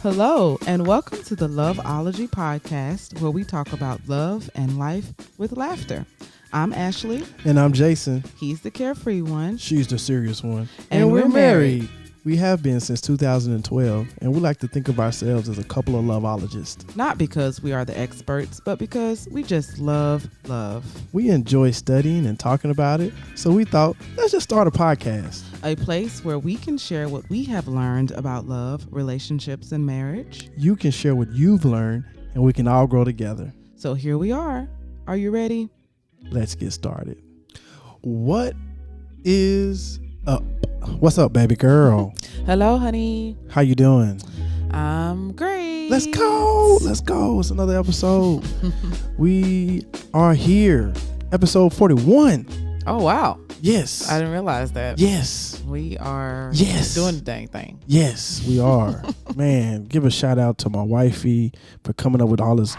Hello, and welcome to the Loveology podcast, where we talk about love and life with laughter. I'm Ashley. And I'm Jason. He's the carefree one. She's the serious one. And we're married. We have been since 2012, and we like to think of ourselves as a couple of loveologists. Not because we are the experts, but because we just love love. We enjoy studying and talking about it, so we thought, let's just start a podcast. A place where we can share what we have learned about love, relationships, and marriage. You can share what you've learned, and we can all grow together. So here we are. Are you ready? Let's get started. What is up? What's up, baby girl? Hello, honey. How you doing? I'm great. Let's go. It's another episode. We are here. Episode 41. Oh, wow. Yes. I didn't realize that. Yes. We are Yes. doing the dang thing. Yes, we are. Man, give a shout out to my wifey for coming up with all this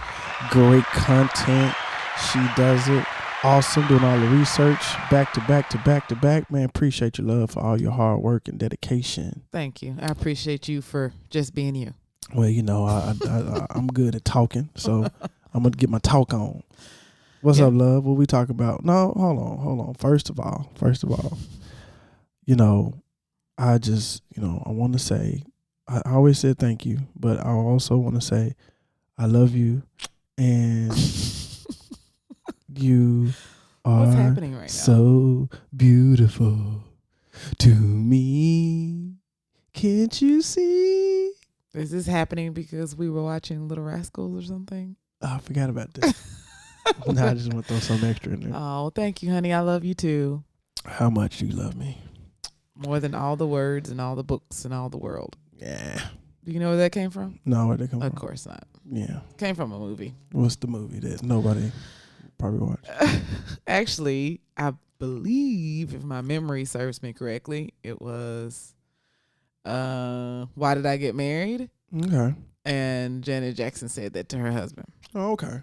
great content. She does it. Awesome, doing all the research back to back to back to back. Man, appreciate your love for all your hard work and dedication. Thank you. I appreciate you for just being you. Well, you know, I'm good at talking, so I'm going to get my talk on. What's up, love? What we talk about? No, hold on. First of all, you know, I want to say, I always said thank you, but I also want to say I love you, and you are What's happening right now? so beautiful to me. Can't you see? Is this happening because we were watching Little Rascals or something? Oh, I forgot about that. Nah, I just want to throw some extra in there. Oh, thank you, honey. I love you too. How much you love me? More than all the words and all the books and all the world. Yeah. Do you know where that came from? No, where'd they come Of from? course not. Yeah. Came from a movie. What's the movie that nobody probably watched? Actually, I believe, if my memory serves me correctly, it was Why Did I Get Married? Okay. And Janet Jackson said that to her husband. Oh, okay.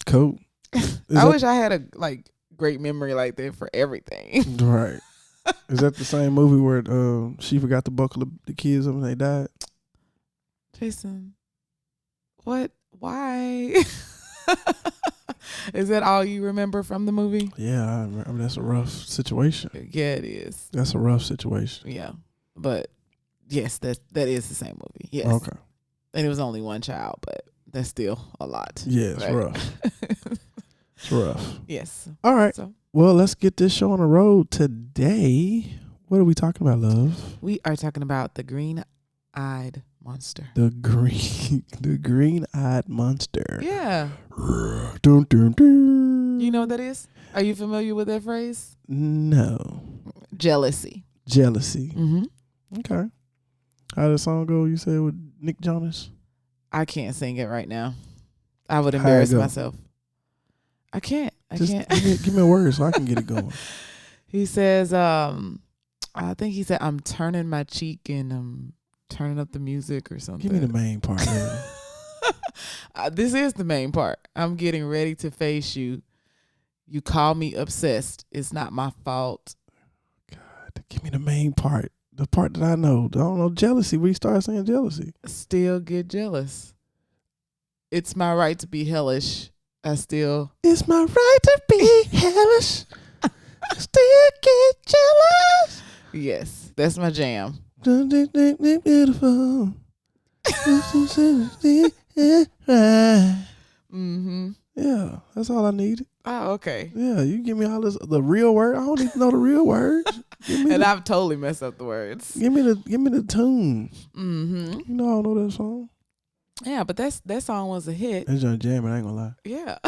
Cool. I wish I had a great memory like that for everything. Right. Is that the same movie where she forgot to buckle the kids up and they died? Jason, what? Why? Is that all you remember from the movie? Yeah, I remember. That's a rough situation. Yeah, it is. That's a rough situation. Yeah, but yes, that is the same movie. Yes. Okay. And it was only one child, but that's still a lot. Yeah, it's right? rough. It's rough. Yes. All right. So Well, let's get this show on the road today. What are we talking about, love? we are talking about the green-eyed monster. The green-eyed monster. Yeah. Dun, dun, dun. You know what that is? Are you familiar with that phrase? No. Jealousy. Jealousy. Mm-hmm. Okay. How did the song go? You said with Nick Jonas? I can't sing it right now. I would How'd it embarrass go? myself. I can't. Just can't. give me a word so I can get it going. He says, I think he said, I'm turning my cheek and I'm turning up the music or something. Give me the main part. Man. This is the main part. I'm getting ready to face you. You call me obsessed. It's not my fault. God, give me the main part. The part that I know. I don't know jealousy. We start saying jealousy. Still get jealous. It's my right to be hellish. It's my right to be hellish. Still get jealous. Yes, that's my jam. Beautiful. Mm-hmm. Yeah, that's all I needed. Oh, okay. Yeah, you give me all this the real word. I don't even know the real words. And I've totally messed up the words. Give me the tune. Mm-hmm. You know I don't know that song. Yeah, but that song was a hit. It's just jamming. I ain't gonna lie. Yeah.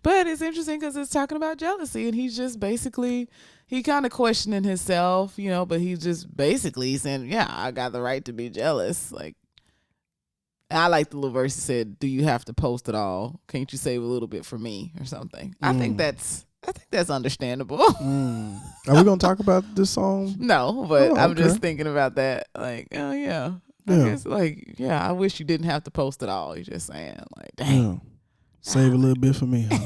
But it's interesting because it's talking about jealousy, and he's just basically, he kind of questioning himself, but he's just basically saying, yeah, I got the right to be jealous. Like, I like the little verse that said, do you have to post it all? Can't you save a little bit for me or something? I think that's understandable. Are we gonna talk about this song? No, but I'm okay. just thinking about that. Like, oh yeah. I guess, I wish you didn't have to post it all. You're just saying, like, dang. Yeah. Save a little bit for me, huh?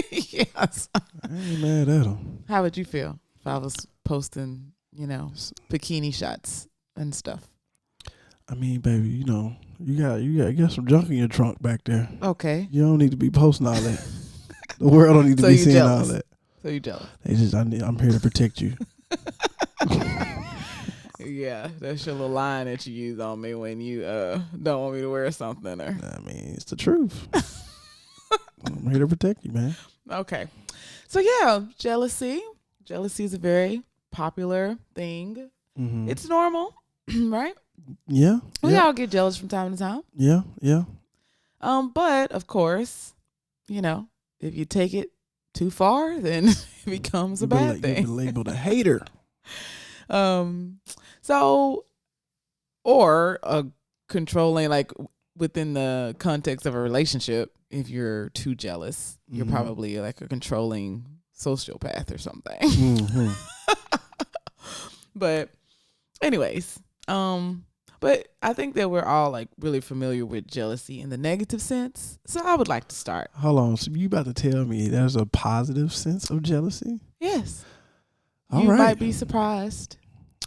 Yes. I ain't mad at him. How would you feel if I was posting, bikini shots and stuff? I mean, baby, you got some junk in your trunk back there. Okay. You don't need to be posting all that. The world don't need to be seeing jealous. all that. So you jealous? I'm here to protect you. Yeah, that's your little line that you use on me when you don't want me to wear something. Or I mean, it's the truth. I'm here to protect you, man. Okay. So yeah, jealousy. Jealousy is a very popular thing. Mm-hmm. It's normal, right? Yeah. We all get jealous from time to time. Yeah. Yeah. But of course, if you take it too far, then it becomes a bad thing. You've been labeled a hater. So, or a controlling, like within the context of a relationship, if you're too jealous, you're probably like a controlling sociopath or something. Mm-hmm. But anyways, but I think that we're all like really familiar with jealousy in the negative sense. So I would like to start. Hold on. So you about to tell me there's a positive sense of jealousy? Yes. All you right. might be surprised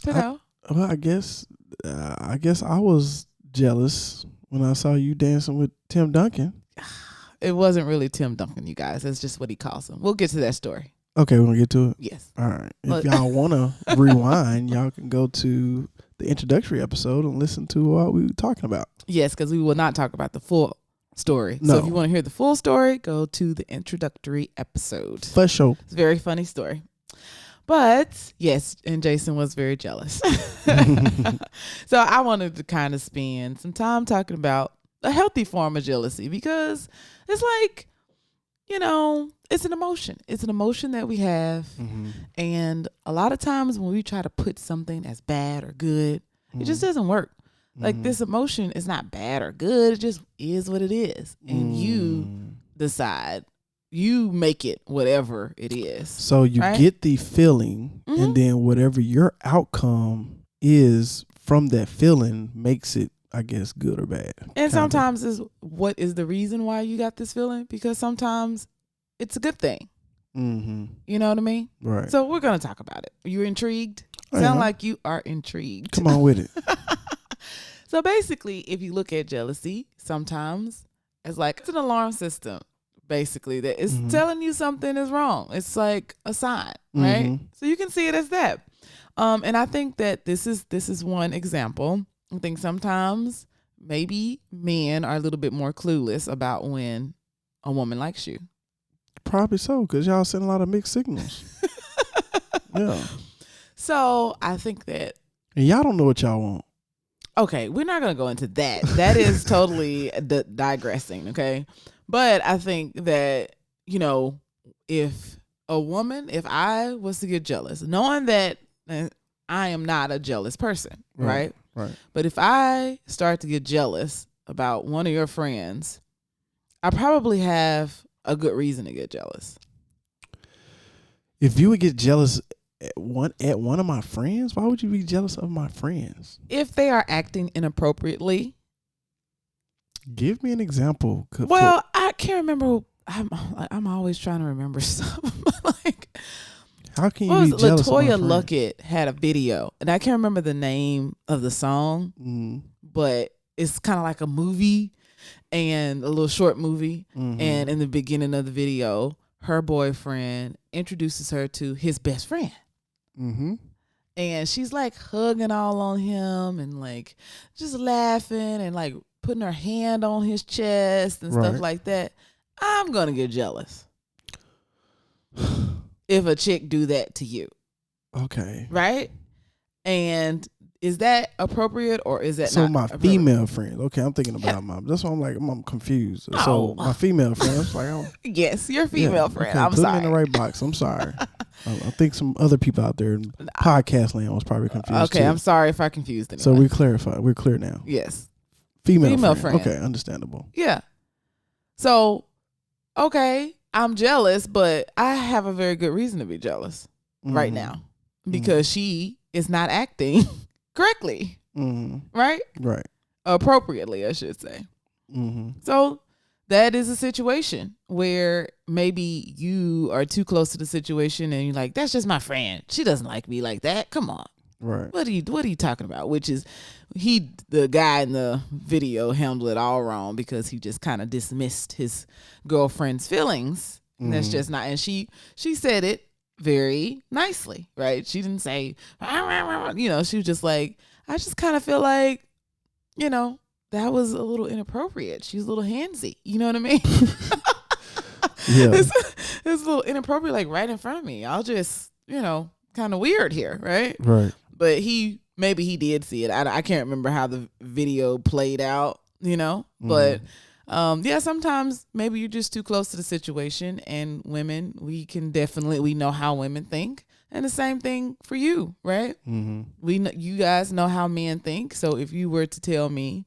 to know. Well, I guess I was jealous when I saw you dancing with Tim Duncan. It wasn't really Tim Duncan, you guys. That's just what he calls him. We'll get to that story. Okay, we're going to get to it? Yes. All right. If y'all want to rewind, y'all can go to the introductory episode and listen to what we were talking about. Yes, because we will not talk about the full story. No. So if you want to hear the full story, go to the introductory episode. For sure. It's a very funny story. But yes, and Jason was very jealous. So I wanted to kind of spend some time talking about a healthy form of jealousy, because it's like, it's an emotion. It's an emotion that we have. Mm-hmm. And a lot of times when we try to put something as bad or good, it just doesn't work. Like this emotion is not bad or good. It just is what it is. And you decide, you make it whatever it is. So you get the feeling, and then whatever your outcome is from that feeling makes it, I guess, good or bad. And sometimes is what is the reason why you got this feeling? Because sometimes it's a good thing. Mm-hmm. You know what I mean? Right. So we're going to talk about it. Are you intrigued? Sound like you are intrigued. Come on with it. So basically, if you look at jealousy, sometimes it's an alarm system, basically, that is telling you something is wrong. It's like a sign, right? So you can see it as that. And I think that this is one example. I think sometimes maybe men are a little bit more clueless about when a woman likes you. Probably so, because y'all send a lot of mixed signals. Yeah. So I think that. And y'all don't know what y'all want. Okay, we're not going to go into that. That is totally digressing, okay? But I think that, if I was to get jealous, knowing that I am not a jealous person, right? Right. But if I start to get jealous about one of your friends, I probably have a good reason to get jealous. If you would get jealous at one of my friends, why would you be jealous of my friends? If they are acting inappropriately. Give me an example. Well, I can't remember. I'm always trying to remember stuff. Like, how can you be jealous of my LaToya friend? Luckett had a video, and I can't remember the name of the song, but it's kind of like a movie and a little short movie. And in the beginning of the video, her boyfriend introduces her to his best friend. And she's like hugging all on him and like just laughing and like putting her hand on his chest and stuff like that. I'm going to get jealous if a chick do that to you. Okay. Right? And is that appropriate or is that not my appropriate? female friend? Okay, I'm thinking about my. That's why I'm confused. Oh. So my female friend, I was like, yes, your female friend. Okay, I'm put sorry. me in the right box. I'm sorry. I think some other people out there in podcast land was probably confused. Okay, too. I'm sorry if I confused anyone. So we clarified. We're clear now. Yes. Female friend. Okay, understandable. Yeah. So, okay, I'm jealous, but I have a very good reason to be jealous right now because she is not acting correctly. Right? Right. Appropriately, I should say. So that is a situation where maybe you are too close to the situation and you're like, that's just my friend. She doesn't like me like that. Come on. Right. What are you talking about? Which is the guy in the video handled it all wrong because he just kind of dismissed his girlfriend's feelings. And that's just not, and she said it very nicely, right? She didn't say, she was just like, I just kind of feel like, that was a little inappropriate. She's a little handsy. You know what I mean? Yeah. It's a little inappropriate, like right in front of me. I'll just, kind of weird here, right? Right. But maybe he did see it. I can't remember how the video played out, but sometimes maybe you're just too close to the situation, and women, we know how women think, and the same thing for you, right? You guys know how men think. So if you were to tell me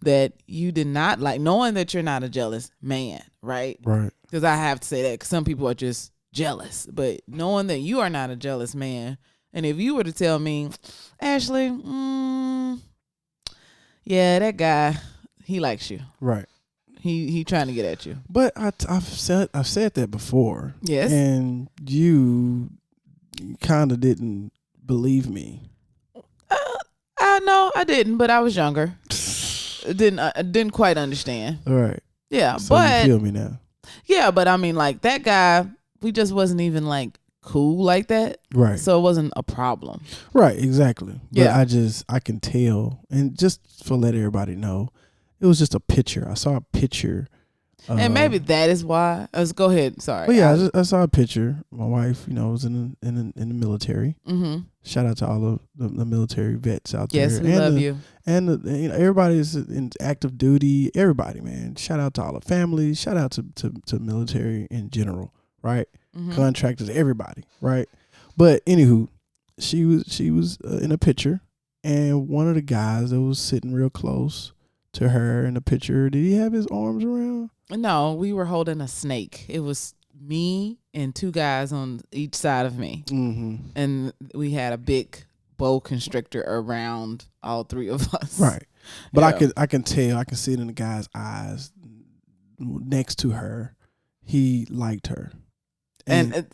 that you did not like, knowing that you're not a jealous man, right? Right. Because I have to say that, because some people are just jealous, but knowing that you are not a jealous man, and if you were to tell me, Ashley, yeah, that guy, he likes you, right? He trying to get at you. But I've said that before. Yes. And you kind of didn't believe me. No, I didn't, but I was younger. I didn't quite understand. All right. Yeah, so but you feel me now. Yeah, but I mean, like, that guy, we just wasn't even like cool like that. Right. So it wasn't a problem. Right, exactly. But Yeah. I can tell, and just for let everybody know, it was just a picture. I saw a picture. And maybe that is why. Go ahead. Sorry. But yeah, I saw a picture. My wife, was in the military. Mm-hmm. Shout out to all of the military vets out there. Yes, we love you. And everybody's in active duty. Everybody, man. Shout out to all the families. Shout out to military in general, right? Mm-hmm. Contractors, everybody, right? But anywho, she was in a picture, and one of the guys that was sitting real close to her in the picture, did he have his arms around? No, we were holding a snake. It was me and two guys on each side of me. Mm-hmm. And we had a big boa constrictor around all three of us. Right. But Yeah. I can tell, I can see it in the guy's eyes next to her. He liked her. And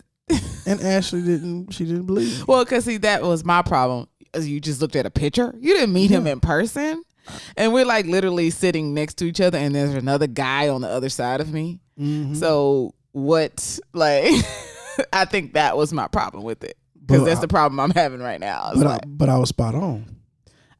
Ashley didn't believe me. Well, because see, that was my problem. You just looked at a picture. You didn't meet him in person. And we're like literally sitting next to each other, and there's another guy on the other side of me. Mm-hmm. So I think that was my problem with it, because that's the problem I'm having right now. But I was spot on.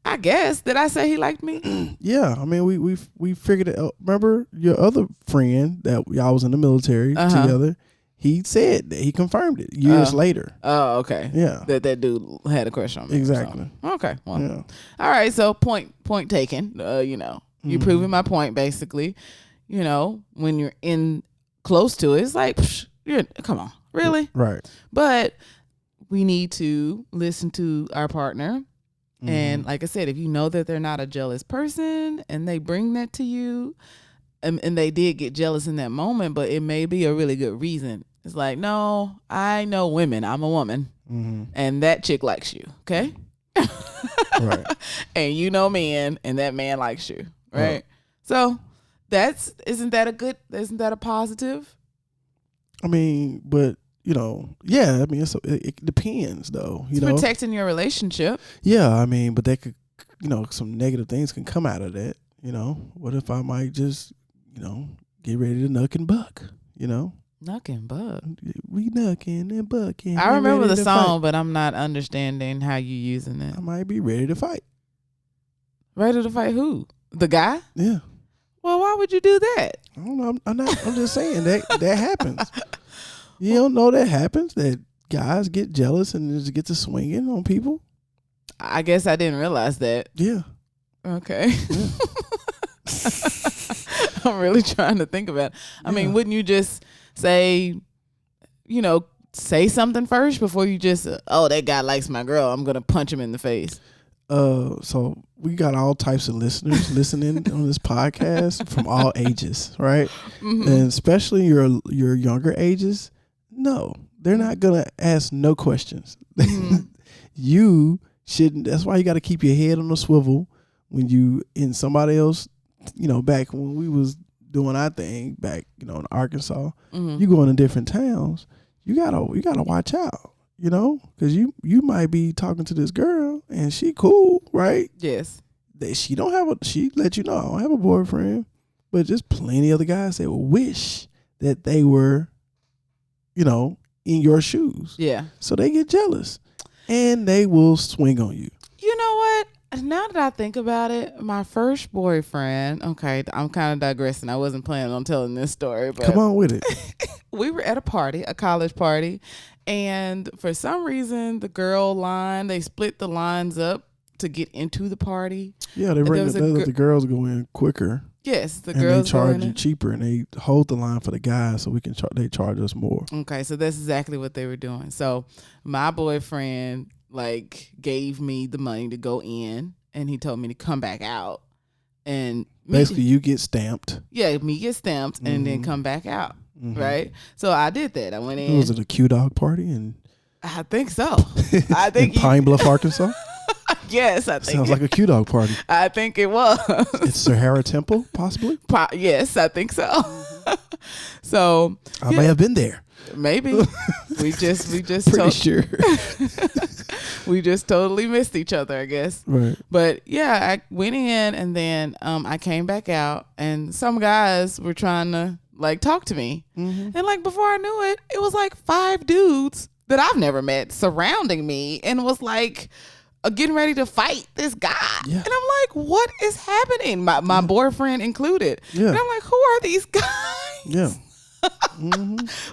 I guess. Did I say he liked me? Yeah, I mean we figured it out. Remember your other friend that y'all was in the military together? He said that he confirmed it years later. Oh, okay. Yeah. That dude had a crush on me. Exactly. So. Okay. Well. Yeah. All right. So point taken. You're proving my point basically. When you're in close to it, it's like, come on, really? Right. But we need to listen to our partner. And like I said, if you know that they're not a jealous person and they bring that to you, and they did get jealous in that moment, but it may be a really good reason. It's like, no, I know women. I'm a woman. Mm-hmm. And that chick likes you. Okay. Right. And men, and that man likes you. Right. Right. So isn't that a positive? I mean, but yeah. I mean, it depends though. It's protecting your relationship. Yeah, I mean, but that could, some negative things can come out of that. What if I might just, get ready to nuck and buck? Nuck and buck. We nucking and bucking. I remember the song, fight. but I'm not understanding how you using it. I might be ready to fight. Ready to fight who? The guy? Yeah. Well, why would you do that? I don't know. I'm just saying that happens. You don't know that happens, that guys get jealous and just get to swinging on people? I guess I didn't realize that. Yeah. Okay. Yeah. I'm really trying to think about it. I mean, wouldn't you just say something first before you just, that guy likes my girl, I'm going to punch him in the face? So we got all types of listeners listening on this podcast from all ages, right? Mm-hmm. And especially your younger ages. No, they're not going to ask no questions. Mm-hmm. You shouldn't. That's why you got to keep your head on the swivel when you in somebody else, back when we was doing our thing back, in Arkansas. Mm-hmm. You go into different towns, you gotta watch out, because you might be talking to this girl and she cool, right? Yes. She let you know I don't have a boyfriend, but just plenty of the guys that wish that they were, in your shoes. Yeah. So they get jealous, and they will swing on you. You know what? Now that I think about it, my first boyfriend, okay, I'm kind of digressing. I wasn't planning on telling this story, but Come on with it. we were at a party, a college party, and for some reason, the girl line, they split the lines up to get into the party. Yeah, they let the girls go in quicker. Yes, the and girls they charge you cheaper, and they hold the line for the guys, so they charge us more. Okay, so that's exactly what they were doing. So my boyfriend gave me the money to go in, and he told me to come back out, and basically you get stamped. Yeah, me get stamped and then come back out. Right. So I did that. I went in. Was it a Q Dog party? And I think so. I think in Pine Bluff, Arkansas. Yes, I think sounds like a Q Dog party. I think it was. It's Sahara Temple, possibly. Yes, I think so. So I may have been there. Maybe we just pretty sure. We just totally missed each other, I guess. Right. But yeah, I went in, and then I came back out, and some guys were trying to talk to me, and before I knew it, it was 5 dudes that I've never met surrounding me, and was getting ready to fight this guy. Yeah. And I'm like, what is happening? My boyfriend included. Yeah. And I'm like, who are these guys? Yeah.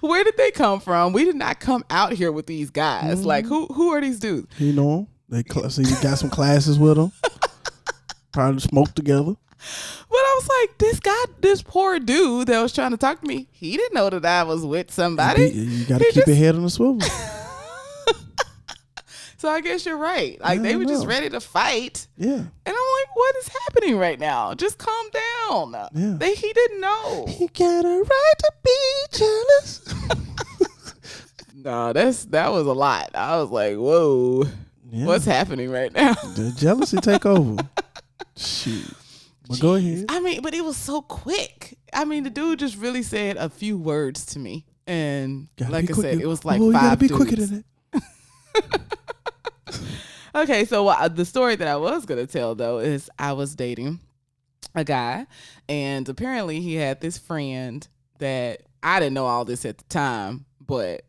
Where did they come from? We did not come out here with these guys. Who are these dudes? You know them. So you got some classes with them. Probably smoke together. But I was like, this poor dude that was trying to talk to me, he didn't know that I was with somebody. You got to keep your head on the swivel. So I guess you're right. They were just ready to fight. Yeah. And I'm like, what is happening right now? Just calm down. Yeah. He didn't know. He got a right to be jealous. No, that was a lot. I was like, whoa, what's happening right now? The jealousy take over. Shoot. Well, go ahead. I mean, but it was so quick. I mean, the dude just really said a few words to me. And like I said, it was 5 you gotta be dudes. quicker than that. Okay, so the story that I was going to tell, though, is I was dating a guy, and apparently he had this friend that I didn't know all this at the time, but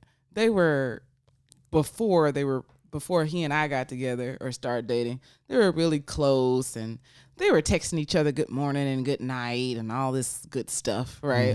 before he and I got together or started dating, they were really close, and they were texting each other good morning and good night and all this good stuff, right?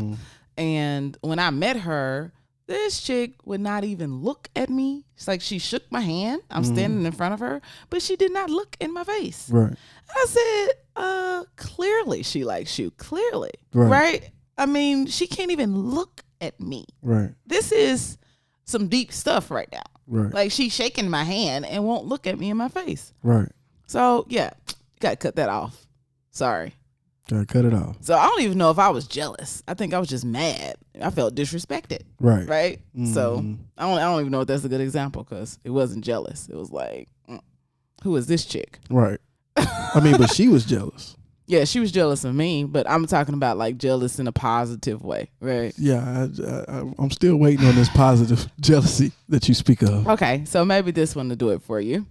And when I met her, this chick would not even look at me. It's she shook my hand. I'm standing in front of her, but she did not look in my face. Right. I said, clearly she likes you. Clearly. Right? I mean, she can't even look at me. Right. This is some deep stuff right now. Right. She's shaking my hand and won't look at me in my face. Right. So, yeah, got to cut that off. Sorry. Gotta cut it off. So I don't even know if I was jealous. I think I was just mad. I felt disrespected. Right. Right. So I don't even know if that's a good example, because it wasn't jealous. It was who is this chick? Right. I mean, but she was jealous. Yeah, she was jealous of me, but I'm talking about jealous in a positive way, right? Yeah, I'm still waiting on this positive jealousy that you speak of. Okay, so maybe this one to do it for you.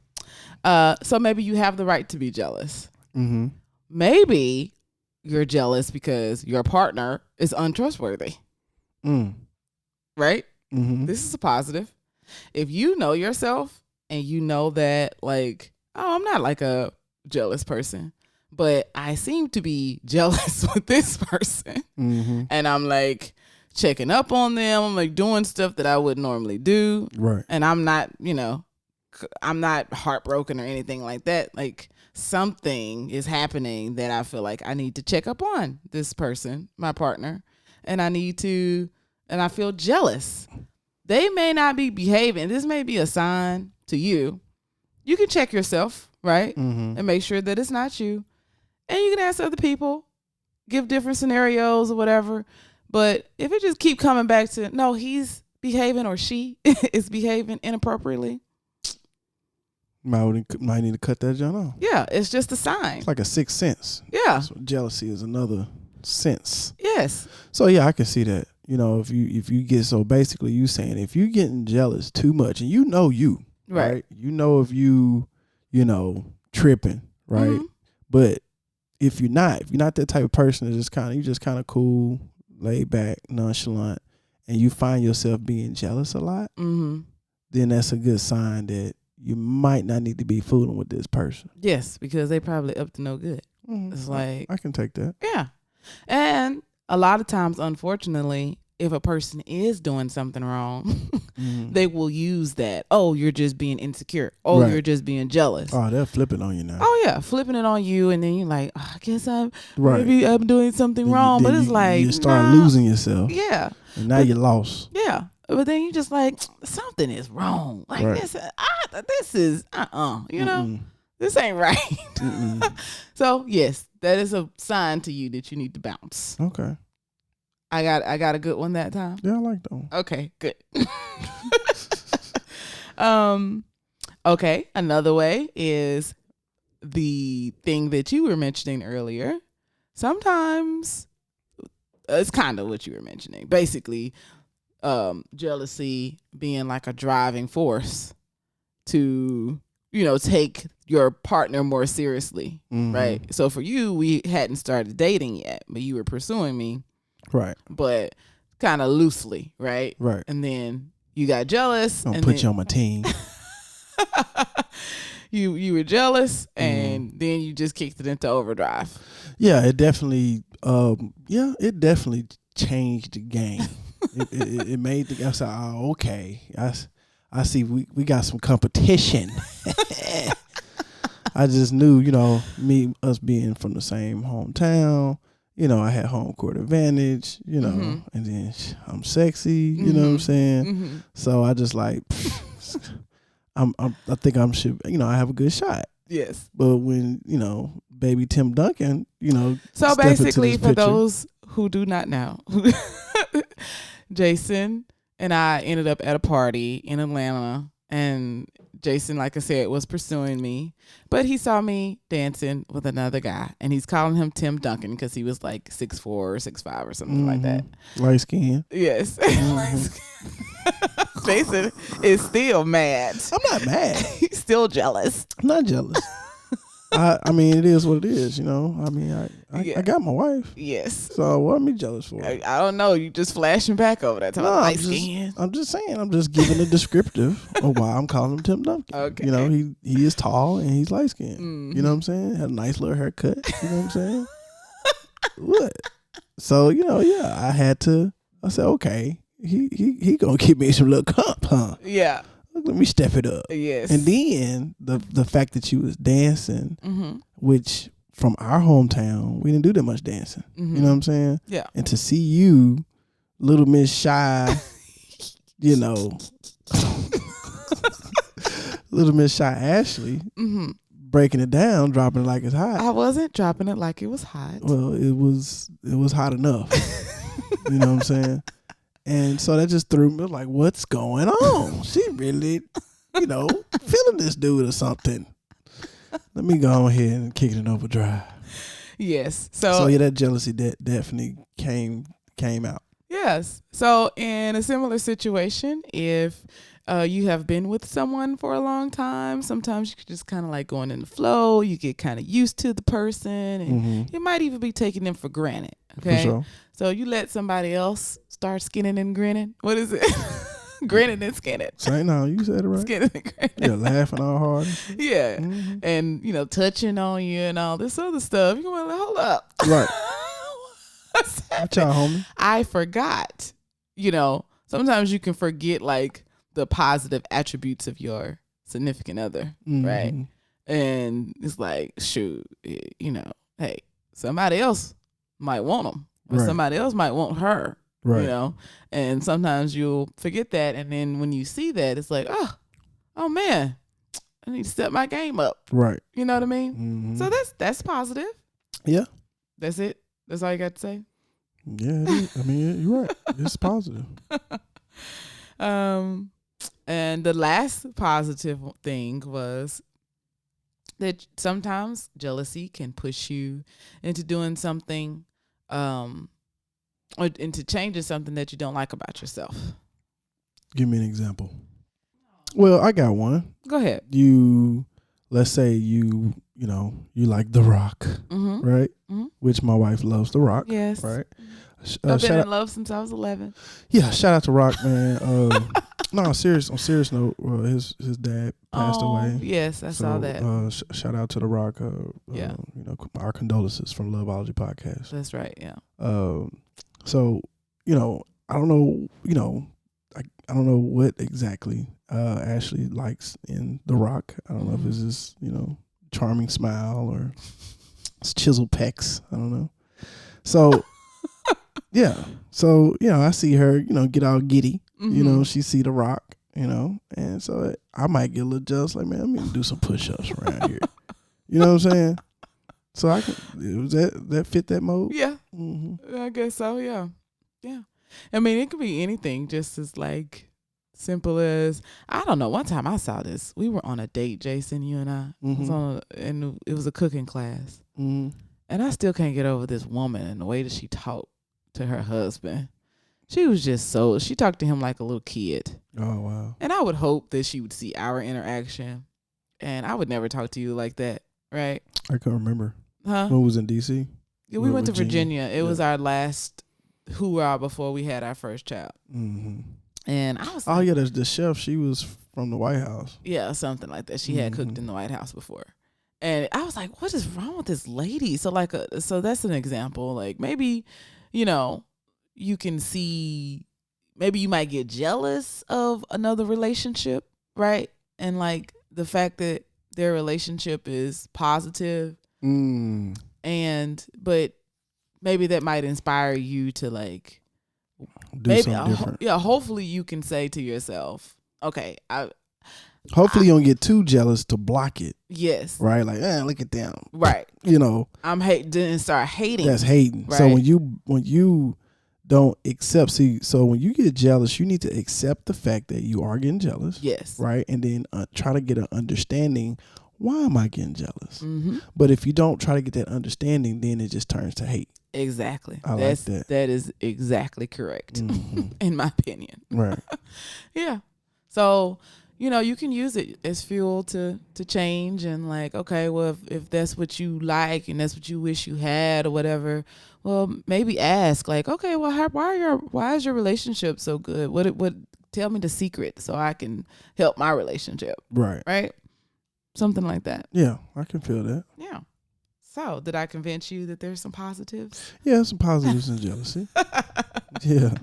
So maybe you have the right to be jealous. Maybe you're jealous because your partner is untrustworthy. Right? This is a positive. If you know yourself and you know that I'm not a jealous person, but I seem to be jealous with this person. And I'm checking up on them. I'm doing stuff that I wouldn't normally do. Right. And I'm not, I'm not heartbroken or anything like that. Something is happening that I feel I need to check up on this person, my partner, and I feel jealous. They may not be behaving. This may be a sign to you. You can check yourself, right? And make sure that it's not you. And you can ask other people, give different scenarios or whatever. But if it just keep coming back to, no, he's behaving or she is behaving inappropriately, might need to cut that junk off. Yeah, it's just a sign. It's like a sixth sense. Yeah. So jealousy is another sense. Yes. So yeah, I can see that. If you get, so basically you saying if you getting jealous too much and you, right? If you tripping, right? Mhm. But if you're not that type of person that you just kind of cool, laid back, nonchalant, and you find yourself being jealous a lot, Mhm. then that's a good sign that you might not need to be fooling with this person. Yes, because they probably up to no good. It's like, I can take that. yeah. And a lot of times, unfortunately, if a person is doing something wrong, they will use that. Oh, you're just being insecure. Oh, Right. you're just being jealous. Oh, they'll flip it on you now. Oh yeah, flipping it on you, and then you're like, I guess Right. maybe I'm doing something wrong. But it's like you start nah. losing yourself. Yeah. And now you're lost. Yeah. But then you just like, something is wrong. Like Right. this is you know, this ain't right. So yes, that is a sign to you that you need to bounce. Okay. I got a good one that time. Yeah, I like that one. Okay, good. Okay, another way is the thing that you were mentioning earlier. Sometimes it's kind of what you were mentioning. Basically, jealousy being like a driving force to, take your partner more seriously, right? So for you, we hadn't started dating yet, but you were pursuing me. Right. But kind of loosely, right? Right. And then you got jealous. I'm gonna put you on my team. You were jealous, and then you just kicked it into overdrive. Yeah, it definitely. It definitely changed the game. it made the. I said, oh, okay. I see. We got some competition. I just knew, us being from the same hometown. I had home court advantage. And then I'm sexy. You know what I'm saying? So I just like. I think I have a good shot. Yes. But when, baby Tim Duncan, So step into basically, this for picture. those who do not know, Jason and I ended up at a party in Atlanta, and Jason, like I said, was pursuing me, but he saw me dancing with another guy, and he's calling him Tim Duncan because he was like 6'4" or 6'5" or something like that. Light skin. Yes. Jason is still mad. I'm not mad. He's still jealous. I'm not jealous. I mean, it is what it is, I mean, I got my wife. Yes. So what am I jealous for? I don't know. You just flashing back over that time. I'm just saying. I'm just giving a descriptive of why I'm calling him Tim Duncan. Okay. He is tall and he's light skinned. You know what I'm saying? Had a nice little haircut. You know what I'm saying? What? So I said, okay, he gonna give me some little comp, huh? Yeah. Let me step it up. Yes. And then the fact that you was dancing, which from our hometown, we didn't do that much dancing. You know what I'm saying? Yeah. And to see you, little Miss Shy, little Miss Shy Ashley, breaking it down, dropping it like it's hot. I wasn't dropping it like it was hot. Well, it was hot enough. You know what I'm saying? And so that just threw me like, what's going on? She really, feeling this dude or something. Let me go ahead and kick it in overdrive. Yes. So yeah, that jealousy definitely came out. Yes. So in a similar situation, if you have been with someone for a long time, sometimes you could just kind of like going in the flow. You get kind of used to the person, and you might even be taking them for granted. Okay. For sure. So you let somebody else start skinning and grinning. What is it? Grinning and skinning. Say no, you said it right. Skinning and grinning. Yeah, laughing all hard. Yeah. And, touching on you and all this other stuff. You're going to hold up. Right. What's Watch out, homie. I forgot. Sometimes you can forget like the positive attributes of your significant other, right? And it's like, shoot, hey, somebody else might want them, or somebody else might want her, right? And sometimes you'll forget that, and then when you see that, it's like, oh man, I need to step my game up, right? You know what I mean? So that's positive. Yeah, that's it. That's all you got to say. Yeah, it is. I mean, you're right. It's positive. And the last positive thing was that sometimes jealousy can push you into doing something, or into changing something that you don't like about yourself. Give me an example. Well, I got one. Go ahead. You let's say you like The Rock, right? Mm-hmm. Which my wife loves The Rock. Yes. Right. I've been in love since I was 11. Yeah, shout out to Rock, man. No, on serious note, his dad passed away. Yes, I saw that. Shout out to The Rock. Yeah. Our condolences from Loveology Podcast. That's right. Yeah. So I don't know, I don't know what exactly Ashley likes in The Rock. I don't know if it's his charming smile or his chiseled pecs. I don't know. So. Yeah. So, I see her, get all giddy. She see The Rock, and so I might get a little jealous, like, man, I'm going to do some push-ups around here. You know what I'm saying? So that fit that mode? Yeah. I guess so, yeah. Yeah. I mean, it could be anything, just as like simple as, I don't know, one time I saw this. We were on a date, Jason, you and I. And it was a cooking class. And I still can't get over this woman and the way that she talked to her husband. She was just she talked to him like a little kid. Oh, wow. And I would hope that she would see our interaction. And I would never talk to you like that, right? I can't remember. Huh? When was in D.C.? Yeah, we went to Virginia. It was our last hoorah before we had our first child. And I was like, there's the chef. She was from the White House. Yeah, something like that. She had cooked in the White House before. And I was like, what is wrong with this lady? So so that's an example. Like maybe, you can see, maybe you might get jealous of another relationship, right? And like the fact that their relationship is positive. But maybe that might inspire you to like do something different. Hopefully you can say to yourself, okay, hopefully you don't get too jealous to block it. Yes. Right? Like, look at them. Right. I'm didn't start hating. That's hating. Right? So when you don't accept, so when you get jealous, you need to accept the fact that you are getting jealous. Yes. Right? And then try to get an understanding, why am I getting jealous? But if you don't try to get that understanding, then it just turns to hate. Exactly. Like that. That is exactly correct, in my opinion. Right. Yeah. So, you can use it as fuel to change and like, okay, well, if that's what you like and that's what you wish you had or whatever, well, maybe ask like, okay, well, why is your relationship so good? What tell me the secret so I can help my relationship. Right. Right. Something like that. Yeah, I can feel that. Yeah. So, did I convince you that there's some positives? Yeah, some positives in jealousy. Yeah.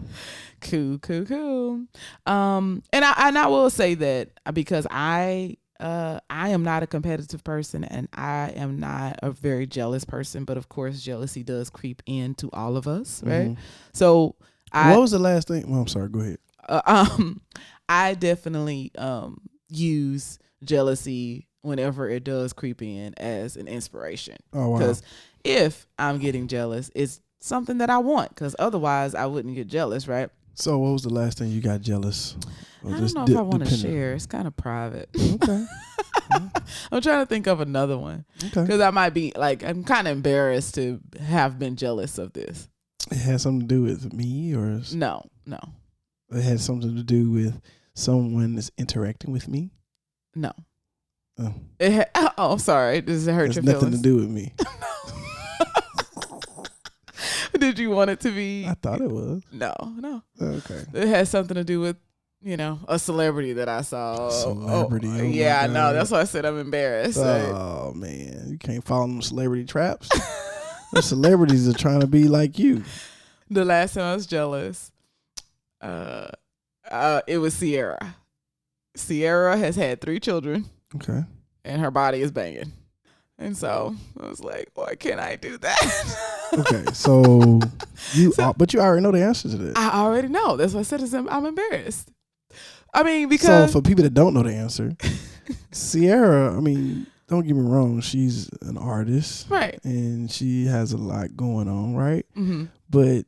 Cool. And I will say that because I am not a competitive person and I am not a very jealous person, but of course jealousy does creep into all of us, right? So what was the last thing? Well, I'm sorry, go ahead. I definitely use jealousy whenever it does creep in as an inspiration. Oh, wow. Because if I'm getting jealous, it's something that I want, because otherwise I wouldn't get jealous, right? So what was the last thing you got jealous? I don't know if I want to share. It's kind of private. Okay. I'm trying to think of another one. Okay. Because I might be like, I'm kind of embarrassed to have been jealous of this. It had something to do with me or? No. It had something to do with someone that's interacting with me? No. Oh. I'm sorry. Does it hurt your feelings? Nothing to do with me. Did you want it to be? I thought it was. No. Okay. It has something to do with, a celebrity that I saw. Celebrity. Oh, yeah, I know. That's why I said I'm embarrassed. Oh, man. You can't fall in them celebrity traps. The celebrities are trying to be like you. The last time I was jealous, it was Sierra. Sierra has had 3 children. Okay. And her body is banging. And so I was like, why can't I do that? Okay, but you already know the answer to that. I already know. That's why I said I'm embarrassed. I mean, because. So for people that don't know the answer, Sierra, I mean, don't get me wrong, she's an artist. Right. And she has a lot going on, right? Mm-hmm. But,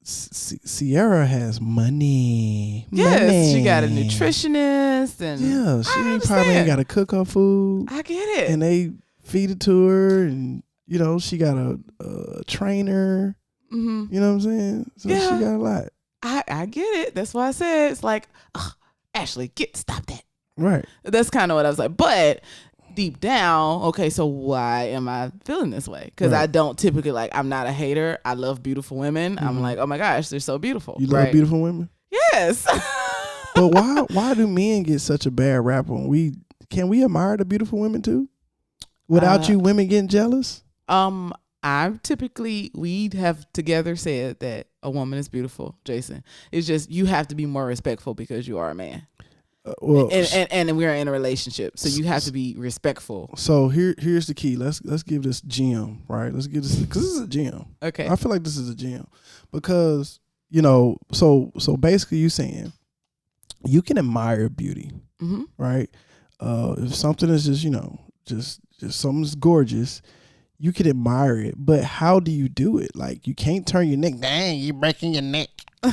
Sierra has money. Yes, she got a nutritionist. And yeah, she probably ain't got to cook her food. I get it. And they feed it to her, and she got a trainer. Mm-hmm. You know what I'm saying? So she got a lot. I get it. That's why I said it's like, Ashley, stop that. Right. That's kind of what I was like. But deep down, okay, so why am I feeling this way? Because I don't typically I'm not a hater. I love beautiful women. I'm like, oh my gosh, they're so beautiful. You love beautiful women? Yes. But why do men get such a bad rap when can we admire the beautiful women too? Without you women getting jealous? We have together said that a woman is beautiful, Jason. It's just you have to be more respectful because you are a man. And we're in a relationship, so you have to be respectful. So here's the key. Let's give this gym, right? Let's give this, because this is a gym. Okay. I feel like this is a gym because so basically you saying you can admire beauty, right? If something is just something's gorgeous, you can admire it. But how do you do it? Like, you can't turn your neck. Dang, you're breaking your neck.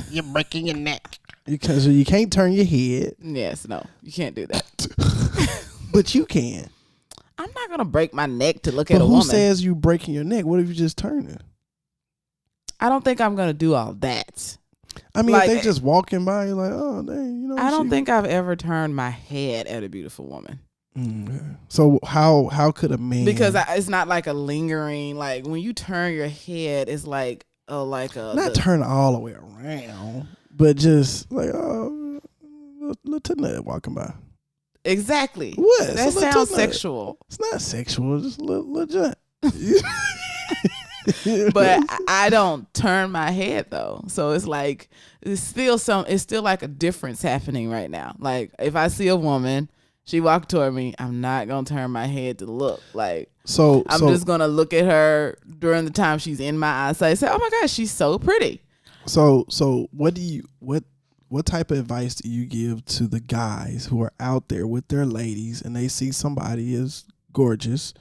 You're breaking your neck. Because you can't turn your head. Yes, no, you can't do that. But you can. I'm not gonna break my neck to look at a woman. Who woman. says you breaking your neck? What if you just turn it? I don't think I'm gonna do all that. I mean, if they just walking by, you're like, oh, dang, I don't think I've ever turned my head at a beautiful woman. So how could a man? Because it's not like a lingering, like when you turn your head, it's like turn all the way around, but just like little titnut walking by. Exactly. What? That sounds sexual. It's not sexual. It's just a little junk. But I don't turn my head though, so it's like it's still like a difference happening right now. Like if I see a woman, she walked toward me, I'm not gonna turn my head to look. Like I'm just gonna look at her during the time she's in my eyesight. Say, oh my gosh, she's so pretty. So what type of advice do you give to the guys who are out there with their ladies and they see somebody is gorgeous?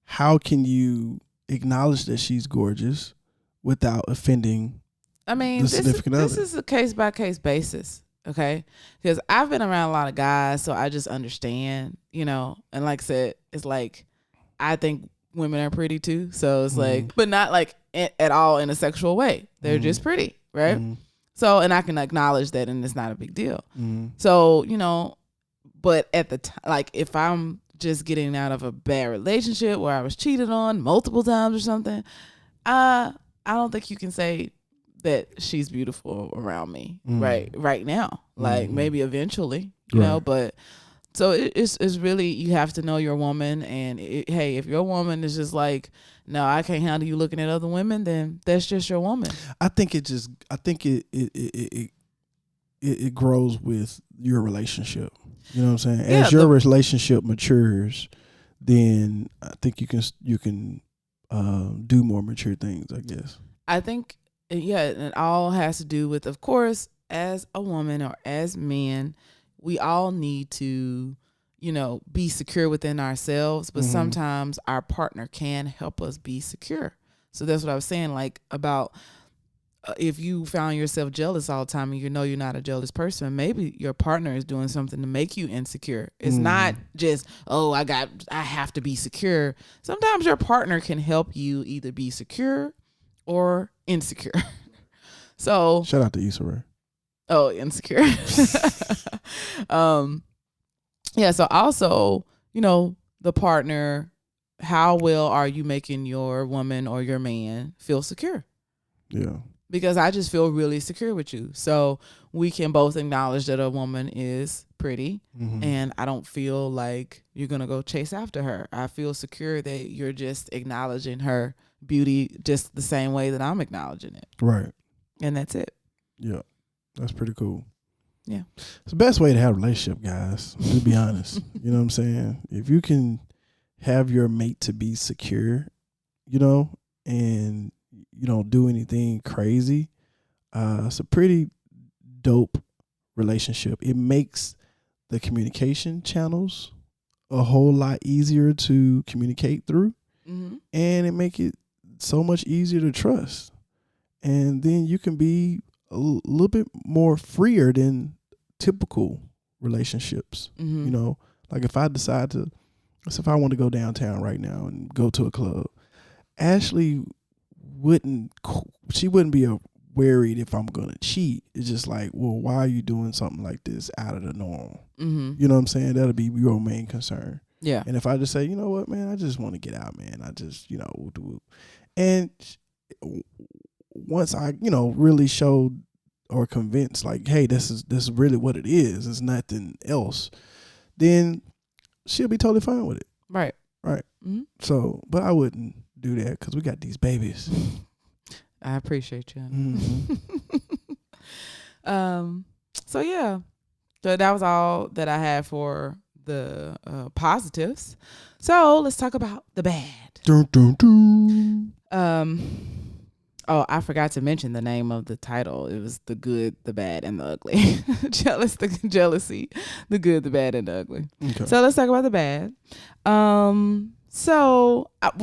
How can you acknowledge that she's gorgeous without offending the significant other? This is a case by case basis. Okay, because I've been around a lot of guys, so I just understand, and like I said, it's like I think women are pretty too, so it's like, but not like at all in a sexual way. They're just pretty, right? So, and I can acknowledge that, and it's not a big deal. So, but at the time, like if I'm just getting out of a bad relationship where I was cheated on multiple times or something, I don't think you can say that she's beautiful around me right now. Like maybe eventually, you know, but so it's really, you have to know your woman, and hey, if your woman is just like, no, I can't handle you looking at other women, then that's just your woman. I think it grows with your relationship. You know what I'm saying? As your relationship matures, then I think you can do more mature things, I guess. I think, it all has to do with, of course, as a woman or as men, we all need to, be secure within ourselves, but sometimes our partner can help us be secure. So that's what I was saying, like about if you found yourself jealous all the time and you're not a jealous person, maybe your partner is doing something to make you insecure. It's not just, I have to be secure. Sometimes your partner can help you either be secure or insecure. So shout out to Issa Rae. Oh, insecure. So also, the partner, how well are you making your woman or your man feel secure? Yeah. Because I just feel really secure with you. So we can both acknowledge that a woman is pretty, and I don't feel like you're going to go chase after her. I feel secure that you're just acknowledging her beauty just the same way that I'm acknowledging it. Right. And that's it. Yeah. That's pretty cool. Yeah. It's the best way to have a relationship, guys, to be honest. You know what I'm saying? If you can have your mate to be secure, and you don't do anything crazy, it's a pretty dope relationship. It makes the communication channels a whole lot easier to communicate through, and it make it so much easier to trust. And then you can be a little bit more freer than typical relationships. Like if I decide to, if I want to go downtown right now and go to a club, Ashley wouldn't be worried if I'm gonna cheat. It's just like, well, why are you doing something like this out of the norm? You know what I'm saying? That'll be your main concern. Yeah. And if I just say, you know what, man, I just want to get out, man. I just, and once I, really showed or convinced, like, hey, this is really what it is. It's nothing else. Then she'll be totally fine with it. Right. Right. Mm-hmm. So, but I wouldn't do that because we got these babies. I appreciate you. Mm-hmm. So yeah, so that was all that I had for the positives. So let's talk about the bad. Dun, dun, dun. Oh, I forgot to mention the name of the title. It was The Good, the Bad, and the Ugly. Jealousy, the good, the bad, and the ugly. Okay. So let's talk about the bad. Well,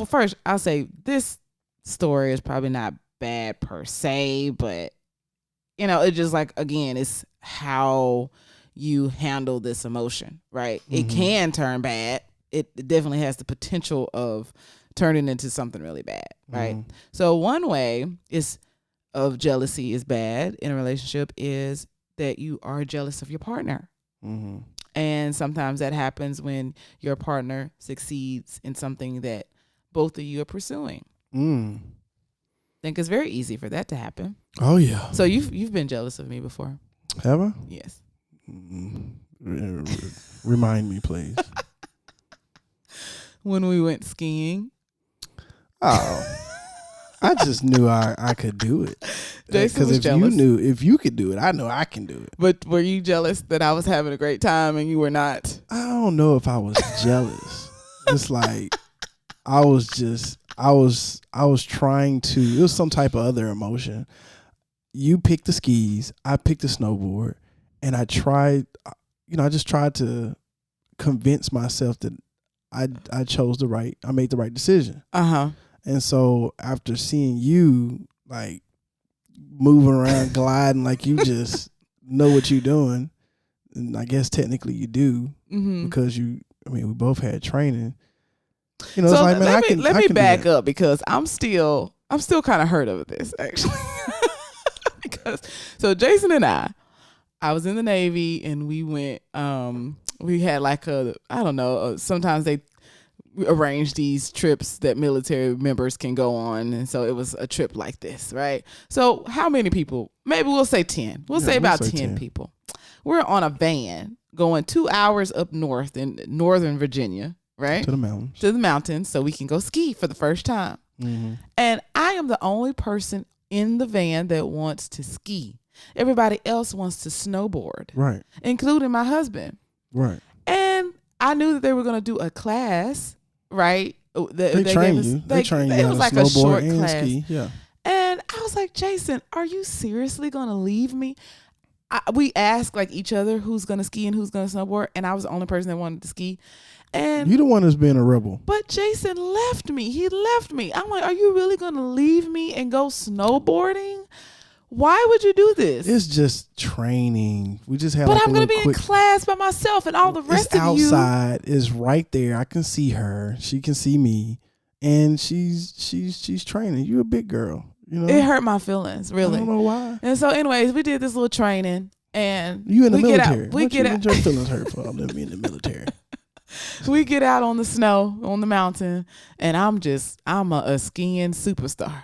first I'll say this story is probably not bad per se, but it's just like, again, it's how you handle this emotion, right? Mm-hmm. It can turn bad. It definitely has the potential of turning into something really bad, right? Mm-hmm. So one way of jealousy is bad in a relationship is that you are jealous of your partner. Mm-hmm. And sometimes that happens when your partner succeeds in something that both of you are pursuing. I think it's very easy for that to happen. Oh yeah. So you've been jealous of me before. Have I? Yes. Remind me, please. When we went skiing. Oh, I just knew I could do it. Jason was jealous. If you could do it, I know I can do it. But were you jealous that I was having a great time and you were not? I don't know if I was jealous. It's like I was trying to. It was some type of other emotion. You picked the skis, I picked the snowboard, and I tried. I just tried to convince myself that I made the right decision. And so after seeing you like moving around, gliding like you just know what you're doing, and I guess technically you do, because we both had training. So it's like, man, let me back up because I'm still kind of hurt over this actually. So Jason and I was in the Navy and we went. We had like sometimes they arrange these trips that military members can go on, and so it was a trip like this, right? So how many people? Maybe we'll say 10. We'll say about 10 people. We're on a van going 2 hours up north in Northern Virginia, right? To the mountains, so we can go ski for the first time. Mm-hmm. And I am the only person in the van that wants to ski. Everybody else wants to snowboard, right? Including my husband, right? And I knew that they were going to do a class. Right, they trained you. They trained you. It was like a short class. Ski. Yeah, and I was like, Jason, are you seriously gonna leave me? We asked like each other who's gonna ski and who's gonna snowboard, and I was the only person that wanted to ski. And you the one that's being a rebel. But Jason left me. He left me. I'm like, are you really gonna leave me and go snowboarding? Why would you do this? It's just training. We just have. But I'm gonna be in class by myself, and all the rest of you. Outside is right there. I can see her. She can see me, and she's training. You're a big girl. It hurt my feelings, really. I don't know why. And so, anyways, we did this little training, and you in the military. We get out. Your feelings hurt for them in the military. We get out on the snow on the mountain, and I'm a skiing superstar.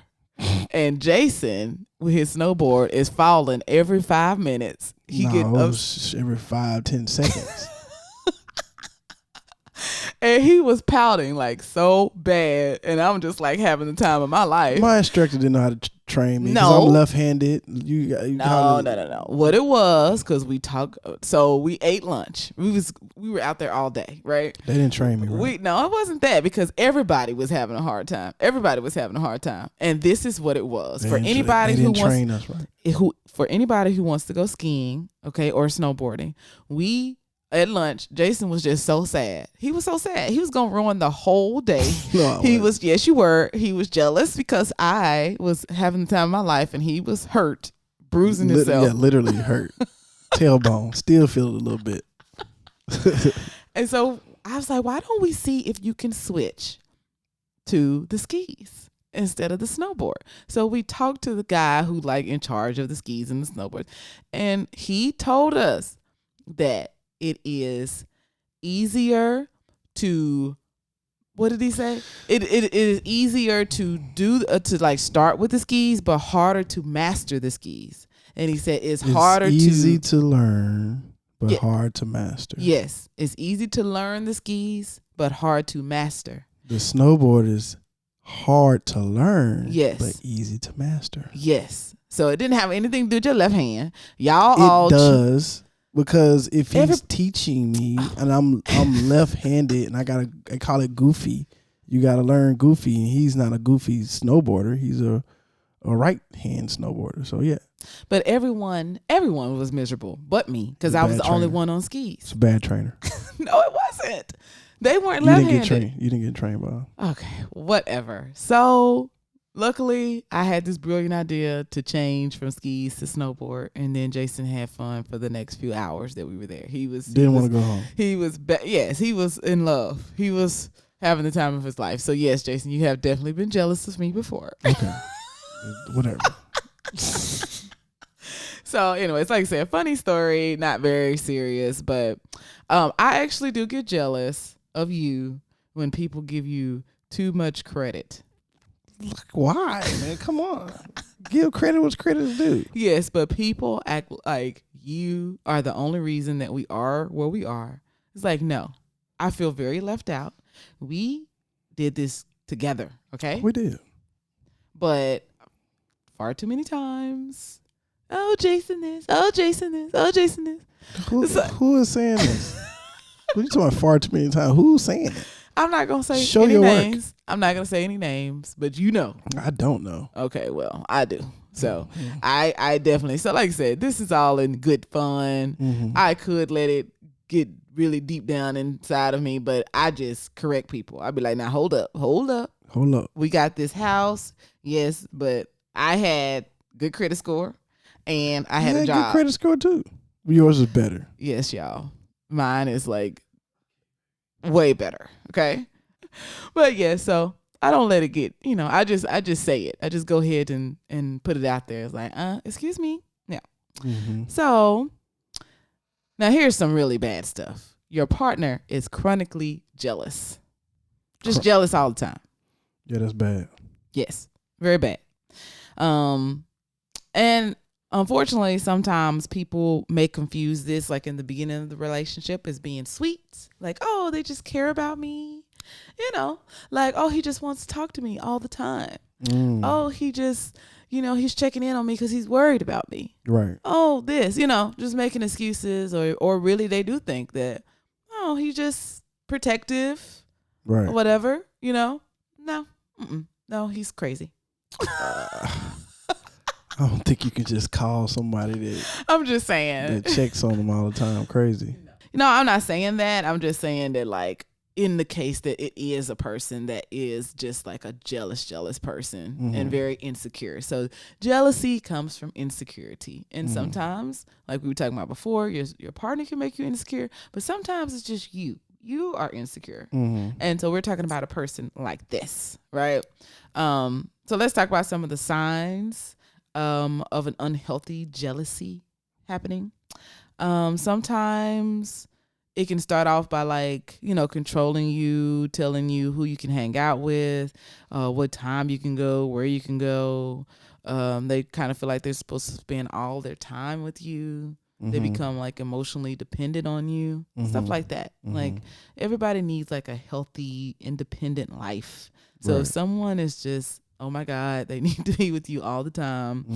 And Jason with his snowboard is falling every 5 minutes. Every 5-10 seconds. And he was pouting like so bad, and I'm just like having the time of my life. My instructor didn't know how to train me because I'm left-handed. No. What it was, because we talked, so we ate lunch. We were out there all day, right? They didn't train me, right? No, it wasn't that, because everybody was having a hard time. And this is what it was. For anybody who wants to go skiing, okay, or snowboarding, at lunch, Jason was just so sad. He was so sad. He was going to ruin the whole day. Yes, you were. He was jealous because I was having the time of my life and he was hurt, bruising himself. Yeah, literally hurt. Tailbone. Still feel it a little bit. And so I was like, why don't we see if you can switch to the skis instead of the snowboard? So we talked to the guy who in charge of the skis and the snowboard. And he told us that it is easier to, what did he say? It is easier to do to like start with the skis, but harder to master the skis. And he said it's harder easy to learn, but Yeah. hard to master. Yes, it's easy to learn the skis, but hard to master. The snowboard is hard to learn, Yes. but easy to master. Yes. So it didn't have anything to do with your left hand. Y'all all It does, because if he's teaching me and I'm left-handed and I call it goofy. You got to learn goofy, and he's not a goofy snowboarder. He's a right-hand snowboarder. So yeah. But everyone was miserable but me, because I was the only one on skis. It's a bad trainer. No, it wasn't. They weren't left-handed. You didn't get trained by. Okay, whatever. So luckily, I had this brilliant idea to change from skis to snowboard, and then Jason had fun for the next few hours that we were there. He Didn't want to go home. He was yes, he was in love. He was having the time of his life. So yes, Jason, you have definitely been jealous of me before. Okay, whatever. So anyways, like I said, funny story, not very serious, but I actually do get jealous of you when people give you too much credit. Why, man? Come on. Give credit what's credit is due. Yes, but people act like you are the only reason that we are where we are. It's like, no, I feel very left out. We did this together, okay? We did. But far too many times, oh, Jason this, oh, Jason this, oh, Jason this. Who is saying this? What are you talking about far too many times? Who's saying it? I'm not going to say Show any your names. work. I'm not going to say any names, but you know. I don't know. Okay, well, I do. So I definitely, so like I said, this is all in good fun. Mm-hmm. I could let it get really deep down inside of me, but I just correct people. I'd be like, now hold up. We got this house. Yes, but I had good credit score and I had a job. Good credit score too. Yours is better. Yes, y'all. Mine is like way better. Okay. But yeah, so I don't let it get, I just say it. I just go ahead and put it out there. It's like, excuse me. Yeah. Mm-hmm. So now here's some really bad stuff. Your partner is chronically jealous. Just jealous all the time. Yeah, that's bad. Yes. Very bad. And unfortunately, sometimes people may confuse this, like in the beginning of the relationship, as being sweet. Like, oh, they just care about me. Like, oh, he just wants to talk to me all the time. Oh, he just, he's checking in on me because he's worried about me. Right. Oh, this, just making excuses, or really they do think that, oh, he's just protective. Right. Or whatever, No. No, he's crazy. I don't think you can just call somebody that I'm just saying that checks on them all the time crazy. I'm not saying that. I'm just saying that, like, in the case that it is a person that is just like a jealous person and very insecure. So jealousy comes from insecurity. And sometimes, like we were talking about before, your partner can make you insecure, but sometimes it's just you. You are insecure. And so we're talking about a person like this, right? So let's talk about some of the signs of an unhealthy jealousy happening. Sometimes it can start off by, like, controlling you, telling you who you can hang out with, what time you can go, where you can go. They kind of feel like they're supposed to spend all their time with you. They become like emotionally dependent on you, stuff like that. Like, everybody needs like a healthy, independent life. So if someone is just, oh my God, they need to be with you all the time,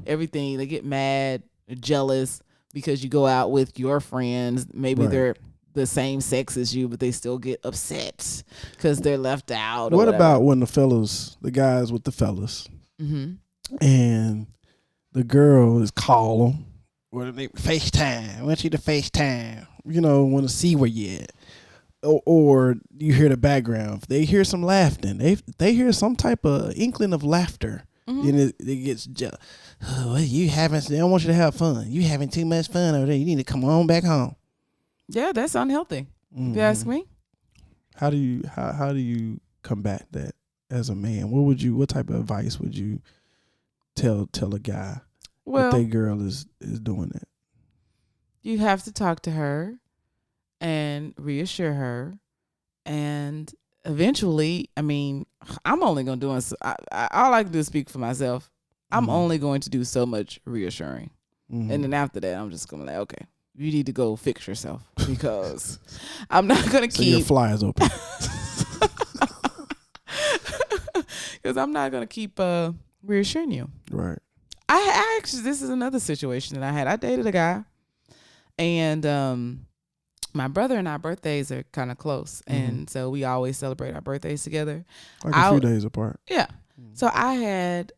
everything, they get mad, jealous because you go out with your friends. Maybe they're the same sex as you, but they still get upset because they're left out. What about when the guys with the fellas, and the girl is calling, or they FaceTime, I want you to FaceTime, want to see where you at. Or you hear the background. They hear some laughing. They hear some type of inkling of laughter. And it gets jealous. Oh, you having? They don't want you to have fun. You having too much fun over there. You need to come on back home. Yeah, that's unhealthy. If you ask me. How do you combat that as a man? What type of advice would you tell a guy that their girl is doing that? You have to talk to her and reassure her And eventually, I mean, I'm only going to do it. All I can do is speak for myself. I'm only going to do so much reassuring. And then after that, I'm just going to be like, okay, you need to go fix yourself because I'm not going to keep. Your fly is open. Because I'm not going to keep reassuring you. Right. I actually, this is another situation that I had. I dated a guy, and my brother and our birthdays are kind of close, and so we always celebrate our birthdays together. Like a few days apart. Yeah. So I had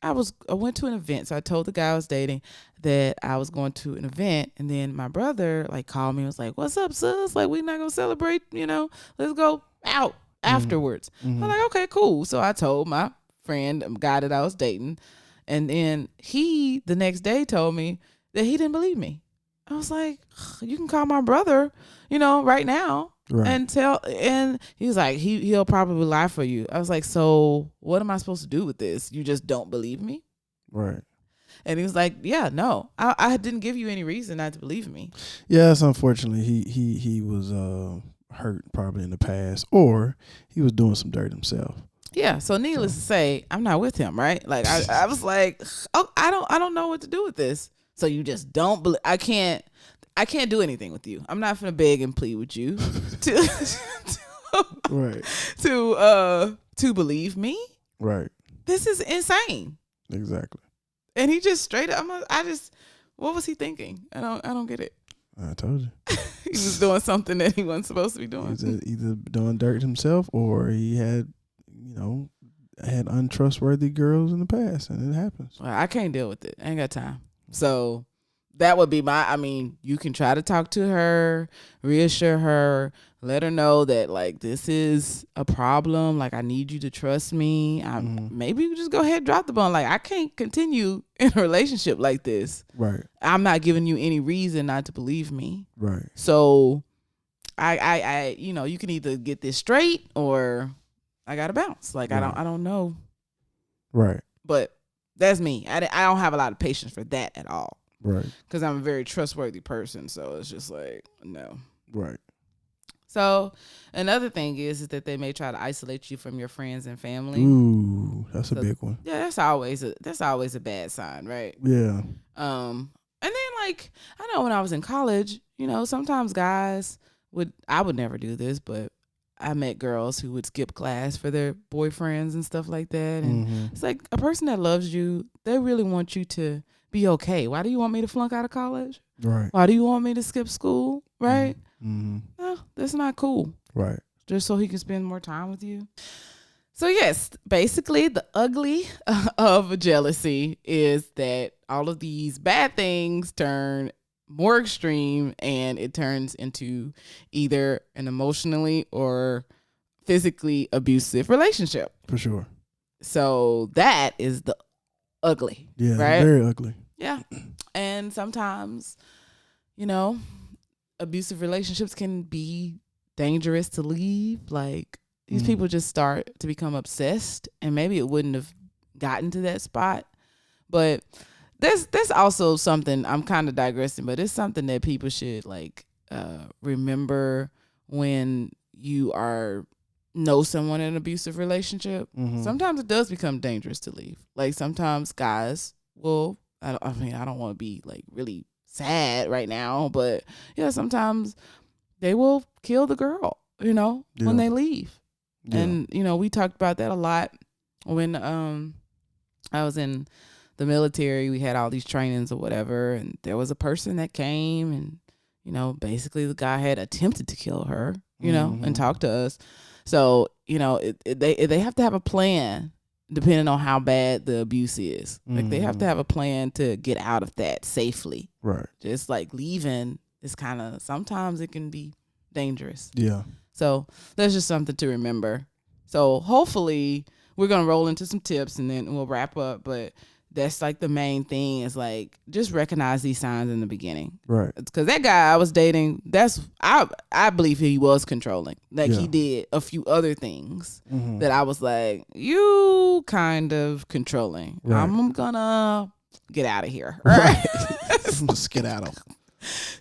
I went to an event. So I told the guy I was dating that I was going to an event, and then my brother like called me and was like, "What's up, sis? Like, we're not gonna celebrate, let's go out afterwards." I'm like, okay, cool. So I told my friend, a guy that I was dating, and then he the next day told me that he didn't believe me. I was like, you can call my brother, right now. Right. And he's like, he'll probably lie for you. I was like, so what am I supposed to do with this? You just don't believe me? Right. And he was like, yeah, no, I didn't give you any reason not to believe me. Yes, unfortunately, he was hurt probably in the past, or he was doing some dirt himself. Yeah. So needless to say, I'm not with him. Right. Like I was like, oh, I don't know what to do with this. So you just don't believe. I can't do anything with you. I'm not gonna beg and plead with you right. to believe me. Right. This is insane. Exactly. And he just straight up. What was he thinking? I don't get it. I told you. He was doing something that he wasn't supposed to be doing. He was either doing dirt himself, or he had untrustworthy girls in the past, and it happens. Well, I can't deal with it. I ain't got time. So that would be you can try to talk to her, reassure her, let her know that like this is a problem. Like I need you to trust me. Maybe you just go ahead and drop the ball. Like I can't continue in a relationship like this. Right. I'm not giving you any reason not to believe me. Right. So I you can either get this straight or I gotta bounce. Like right. I don't know. Right. But that's me. I don't have a lot of patience for that at all. Right. Because I'm a very trustworthy person. So it's just like, no. Right. So another thing is that they may try to isolate you from your friends and family. Ooh, that's a big one. Yeah, that's always a bad sign, right? Yeah. And then like I know when I was in college, sometimes guys I would never do this, but I met girls who would skip class for their boyfriends and stuff like that. And it's like a person that loves you, they really want you to be okay. Why do you want me to flunk out of college? Right. Why do you want me to skip school? Right? Mm-hmm. No, that's not cool. Right. Just so he can spend more time with you. So yes, basically the ugly of jealousy is that all of these bad things turn more extreme, and it turns into either an emotionally or physically abusive relationship. For sure. So that is the ugly. Yeah, right? Very ugly. Yeah. And sometimes, abusive relationships can be dangerous to leave. Like these people just start to become obsessed, and maybe it wouldn't have gotten to that spot. But there's also something, I'm kind of digressing, but it's something that people should remember when you know someone in an abusive relationship. Sometimes it does become dangerous to leave. Like sometimes guys will, I don't want to be like really sad right now, but yeah, sometimes they will kill the girl, when they leave. Yeah. And, we talked about that a lot when I was in the military. We had all these trainings or whatever, and there was a person that came and, basically the guy had attempted to kill her, and talk to us. So, they have to have a plan depending on how bad the abuse is. Like they have to have a plan to get out of that safely. Right. Just like leaving is sometimes it can be dangerous. Yeah. So that's just something to remember. So hopefully we're going to roll into some tips and then we'll wrap up. But that's like the main thing is like just recognize these signs in the beginning. Right. Because that guy I was dating, I believe he was controlling. Like he did a few other things that I was like, you kind of controlling. Right. I'm going to get out of here. Right. Just get out of.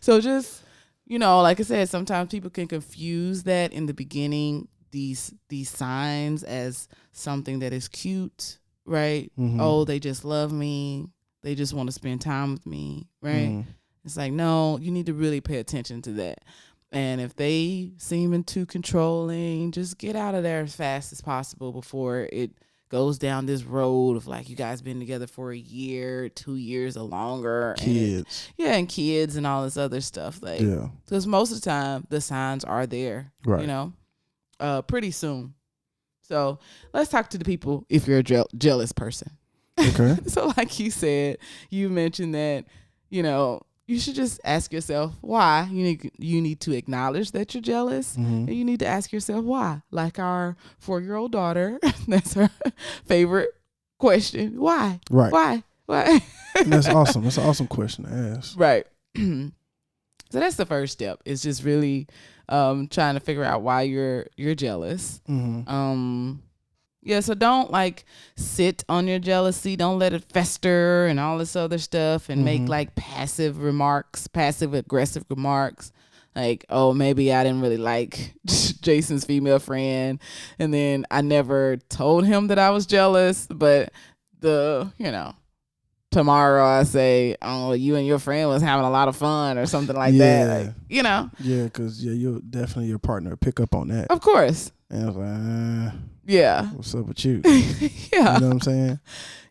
So just, like I said, sometimes people can confuse that in the beginning, these signs as something that is cute, right? Mm-hmm. Oh, they just love me. They just want to spend time with me, right? Mm. It's like, no, you need to really pay attention to that. And if they seem too controlling, just get out of there as fast as possible before it goes down this road of like you guys been together for a year, 2 years or longer. Kids. And kids and all this other stuff. Like, because most of the time the signs are there, right. Pretty soon. So let's talk to the people if you're a jealous person. Okay. So like you said, you mentioned that, you should just ask yourself why. You need to acknowledge that you're jealous, Mm-hmm. and you need to ask yourself why. Like our 4-year-old daughter, that's her favorite question. Why? Right. Why? And that's awesome. That's an awesome question to ask. Right. So that's the first step. Is just really trying to figure out why you're jealous. Mm-hmm. Yeah, so don't like sit on your jealousy. Don't let it fester and all this other stuff and make like passive aggressive remarks. Like, oh, maybe I didn't really like Jason's female friend. And then I never told him that I was jealous. But tomorrow I say, oh, you and your friend was having a lot of fun or something like that. Like, Yeah, because you'll definitely your partner pick up on that. Of course. And I was like, yeah. What's up with you? Yeah. You know what I'm saying?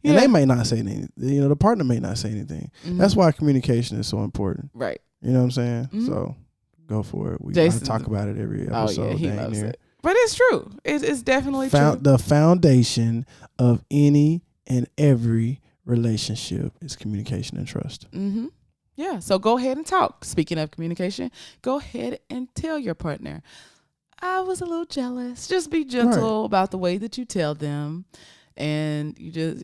And they may not say anything. The partner may not say anything. Mm-hmm. That's why communication is so important. Right. You know what I'm saying? Mm-hmm. So go for it. We talk about it every episode. Oh, yeah, he loves it. But it's true. It's definitely true. The foundation of any and every relationship is communication and trust. Mm-hmm. Yeah. So go ahead and talk. Speaking of communication, go ahead and tell your partner, I was a little jealous. Just be gentle about the way that you tell them. And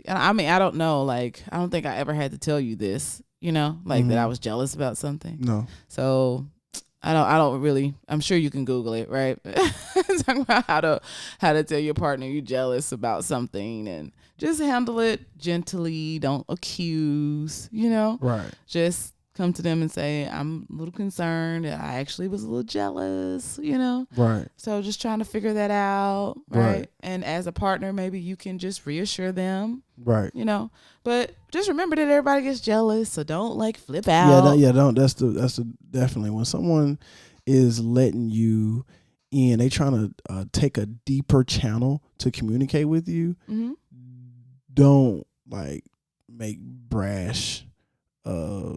I don't know, like, I don't think I ever had to tell you this, that I was jealous about something. No. So I don't really, I'm sure you can Google it, right? Talking about how to tell your partner you're jealous about something and just handle it gently. Don't accuse, Right. Just come to them and say, I'm a little concerned. I actually was a little jealous, Right. So just trying to figure that out. Right. And as a partner, maybe you can just reassure them. Right. But just remember that everybody gets jealous. So don't like flip out. Don't. That's the definitely when someone is letting you in, they trying to take a deeper channel to communicate with you. Mm-hmm. Don't like make brash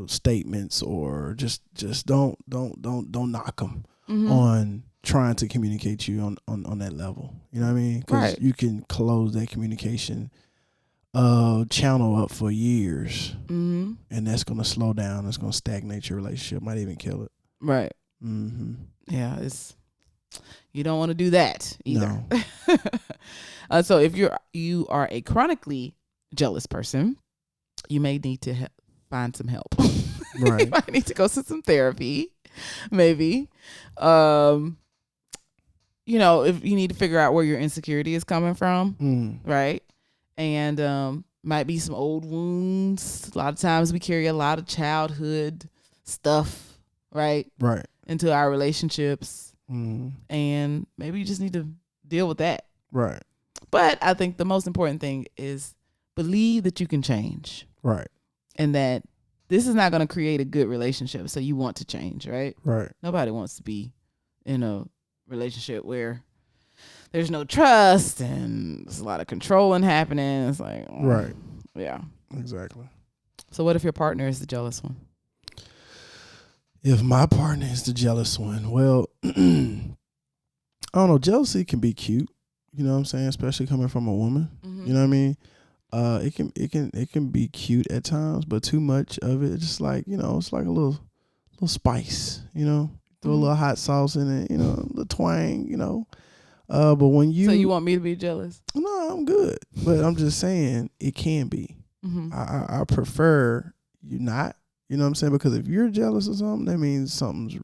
statements or just don't knock them on trying to communicate you on that level. You know what I mean? Because you can close that communication channel up for years, and that's gonna slow down. It's gonna stagnate your relationship. Might even kill it. Right. Mm-hmm. Yeah. You don't want to do that either. No. So if you are a chronically jealous person, you may need to find some help. Right. You might need to go to some therapy, maybe. If you need to figure out where your insecurity is coming from, right? And might be some old wounds. A lot of times we carry a lot of childhood stuff, right? Right. Into our relationships. And maybe you just need to deal with that. Right. But I think the most important thing is believe that you can change. Right. And that this is not going to create a good relationship. So you want to change, right? Right. Nobody wants to be in a relationship where there's no trust and there's a lot of controlling happening. It's like, right. Yeah. Exactly. So what if your partner is the jealous one? If my partner is the jealous one, well, I don't know. Jealousy can be cute. You know what I'm saying? Especially coming from a woman. Mm-hmm. You know what I mean? It can be cute at times, but too much of it, it's just like, it's like a little spice, throw a little hot sauce in it, a little twang, but when you... So you want me to be jealous? No, I'm good. But I'm just saying it can be. Mm-hmm. I prefer you not, you know what I'm saying? Because if you're jealous of something, that means something's,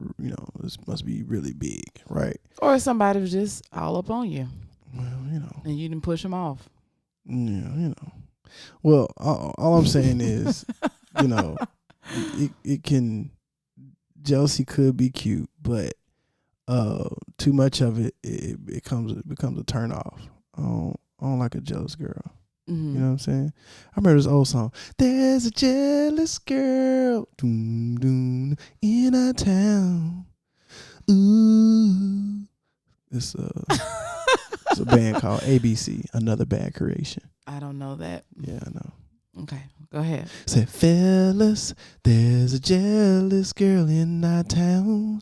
this must be really big, right? Or somebody was just all up on you. Well, And you didn't push them off. Yeah, Well, all I'm saying is, it can jealousy could be cute, but too much of it becomes a turn off. I don't like a jealous girl. Mm-hmm. You know what I'm saying? I remember this old song. There's a jealous girl doom, doom, in our town. Ooh. It's a band called ABC, Another Bad Creation. I don't know that. Yeah, I know. Okay, go ahead. Say, fellas, there's a jealous girl in our town.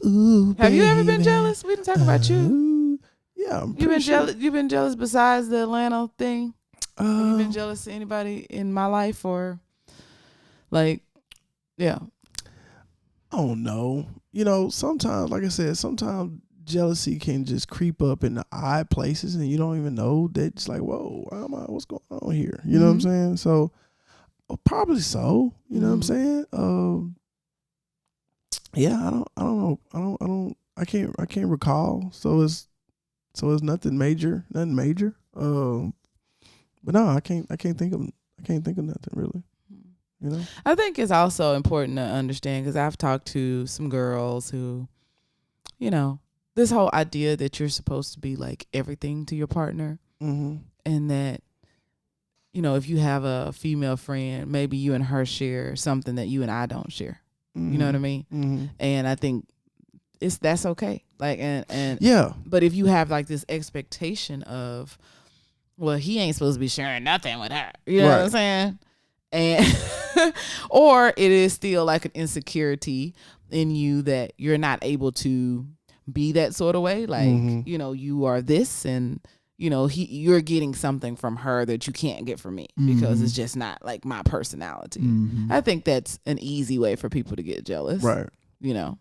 Ooh, Have you ever been baby. jealous? We didn't talk about you. Yeah, I'm You've pretty been sure. jealous. You've been jealous besides the Atlanta thing. Have you been Um, jealous to anybody in my life or like, yeah? I don't know. You know, sometimes, like I said, sometimes jealousy can just creep up in the odd places, and you don't even know that. It's like, whoa, what's going on here? You know what I'm saying? So, probably so. You know what I'm saying? Yeah, I don't know. I can't recall. So it's nothing major. But no, I can't think of nothing really. You know? I think it's also important to understand because I've talked to some girls who, you know, this whole idea that you're supposed to be like everything to your partner, Mm-hmm. and that, you know, if you have a female friend, maybe you and her share something that you and I don't share. Mm-hmm. You know what I mean? Mm-hmm. And I think that's okay. Like, and yeah. But if you have like this expectation of, well, he ain't supposed to be sharing nothing with her. You know what I'm saying? And or it is still like an insecurity in you that you're not able to be that sort of way. Like, you know, you are this, and you know, you're getting something from her that you can't get from me because it's just not like my personality. I think that's an easy way for people to get jealous. Right. You know.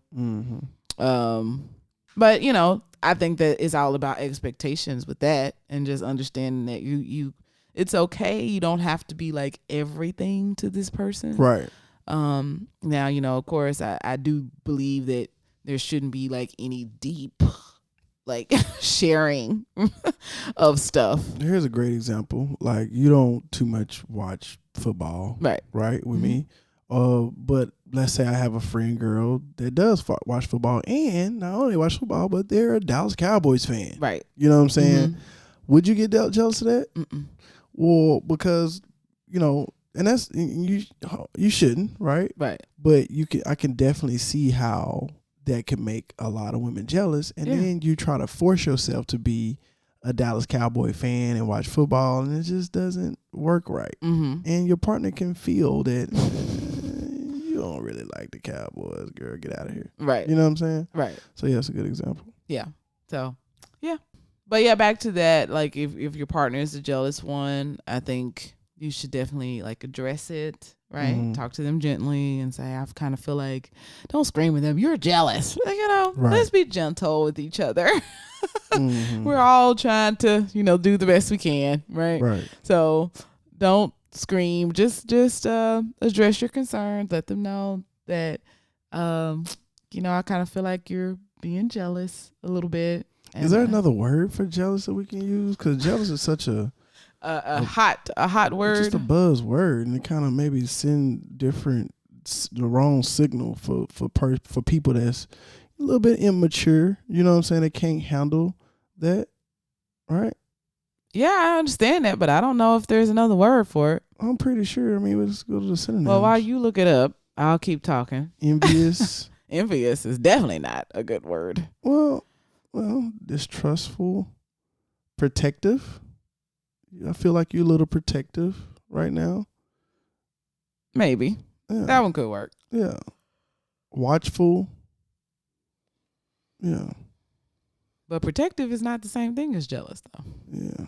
But you know, I think that it's all about expectations with that, and just understanding that you it's okay. You don't have to be like everything to this person. Right. Now, you know, of course, I do believe that there shouldn't be like any deep like sharing of stuff. Here's a great example. Like, you don't too much watch football, right? With me. But let's say I have a friend girl that does watch football, and not only watch football, but they're a Dallas Cowboys fan. Right. You know what I'm saying? Would you get jealous of that? Mm-mm. Well, because, you know, and that's, you shouldn't, right? Right. But I can definitely see how that can make a lot of women jealous, and then you try to force yourself to be a Dallas Cowboy fan and watch football, and it just doesn't work right. And your partner can feel that you don't really like the Cowboys, girl. Get out of here. Right. You know what I'm saying? Right. So yeah, that's a good example. Yeah. So yeah. But yeah, back to that, like if your partner is a jealous one, I think you should definitely like address it, right? Talk to them gently and say, I kind of feel like, don't scream at them, you're jealous. Like, you know, let's be gentle with each other. We're all trying to, you know, do the best we can, right? Right. So don't scream. Just address your concerns. Let them know that, you know, I kind of feel like you're being jealous a little bit. And, is there another word for jealous that we can use? Because jealous is such a hot word. It's just a buzz word, and it kind of maybe send the wrong signal for people that's a little bit immature. You know what I'm saying? They can't handle that, right? Yeah, I understand that, but I don't know if there's another word for it. I'm pretty sure. I mean, let's go to the synonyms. Well, while you look it up, I'll keep talking. Envious. Envious is definitely not a good word. Well, distrustful, protective. I feel like you're a little protective right now. Maybe. Yeah. That one could work. Yeah. Watchful. Yeah. But protective is not the same thing as jealous, though. Yeah.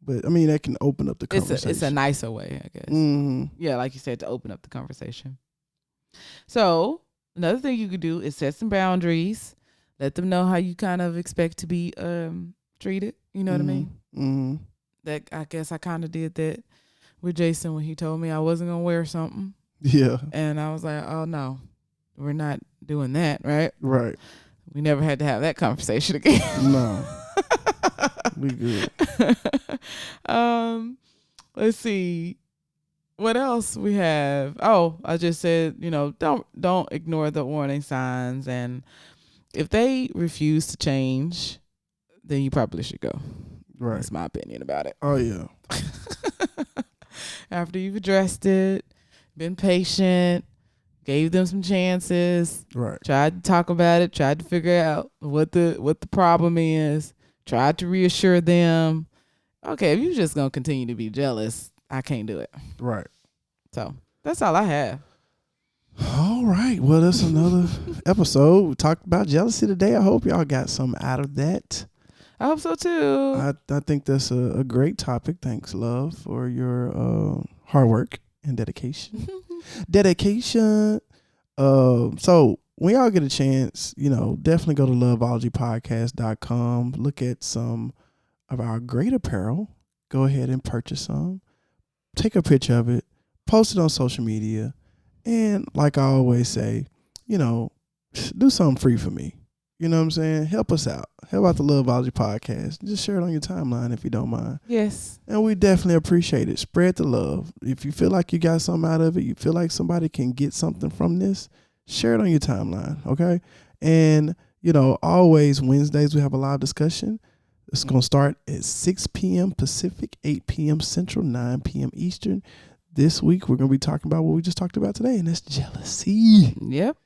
But, I mean, that can open up the conversation. It's a nicer way, I guess. Yeah, like you said, to open up the conversation. So, another thing you could do is set some boundaries. Let them know how you kind of expect to be treated. You know what I mean? That I guess I kind of did that with Jason when he told me I wasn't going to wear something. Yeah. And I was like, oh, no, we're not doing that, right? Right. We never had to have that conversation again. No. We good. Let's see. What else we have? Oh, I just said, don't ignore the warning signs, and if they refuse to change, then you probably should go. Right. That's my opinion about it. Oh yeah. After you've addressed it, been patient, gave them some chances, Right. tried to talk about it, tried to figure out what the problem is, tried to reassure them. Okay, if you're just gonna continue to be jealous, I can't do it. Right. So that's all I have. All right. Well, that's another episode. We talked about jealousy today. I hope y'all got something out of that. I hope so too. I think that's a great topic. Thanks, love, for your hard work and dedication. Dedication. So when y'all get a chance, definitely go to loveologypodcast.com. Look at some of our great apparel. Go ahead and purchase some. Take a picture of it. Post it on social media. And like I always say, do something free for me. You know what I'm saying? Help us out. Help out the Loveology Podcast. Just share it on your timeline if you don't mind. Yes. And we definitely appreciate it. Spread the love. If you feel like you got something out of it, you feel like somebody can get something from this, share it on your timeline, okay? And, always Wednesdays we have a live discussion. It's going to start at 6 p.m. Pacific, 8 p.m. Central, 9 p.m. Eastern. This week we're going to be talking about what we just talked about today, and that's jealousy. Yep.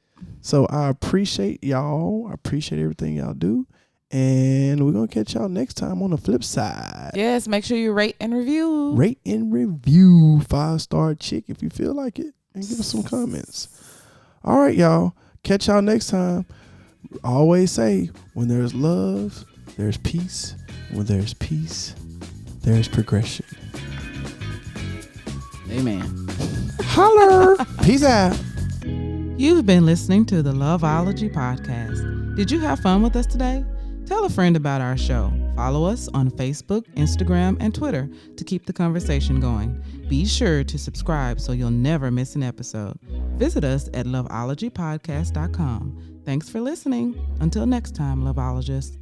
So I appreciate y'all. I appreciate everything y'all do. And we're going to catch y'all next time on the flip side. Yes, make sure you rate and review. Rate and review 5-star chick if you feel like it. And give us some comments. All right, y'all. Catch y'all next time. I always say, when there's love, there's peace. When there's peace, there's progression. Amen. Holler. Peace out. You've been listening to the Loveology Podcast. Did you have fun with us today? Tell a friend about our show. Follow us on Facebook, Instagram, and Twitter to keep the conversation going. Be sure to subscribe so you'll never miss an episode. Visit us at loveologypodcast.com. Thanks for listening. Until next time, Loveologists.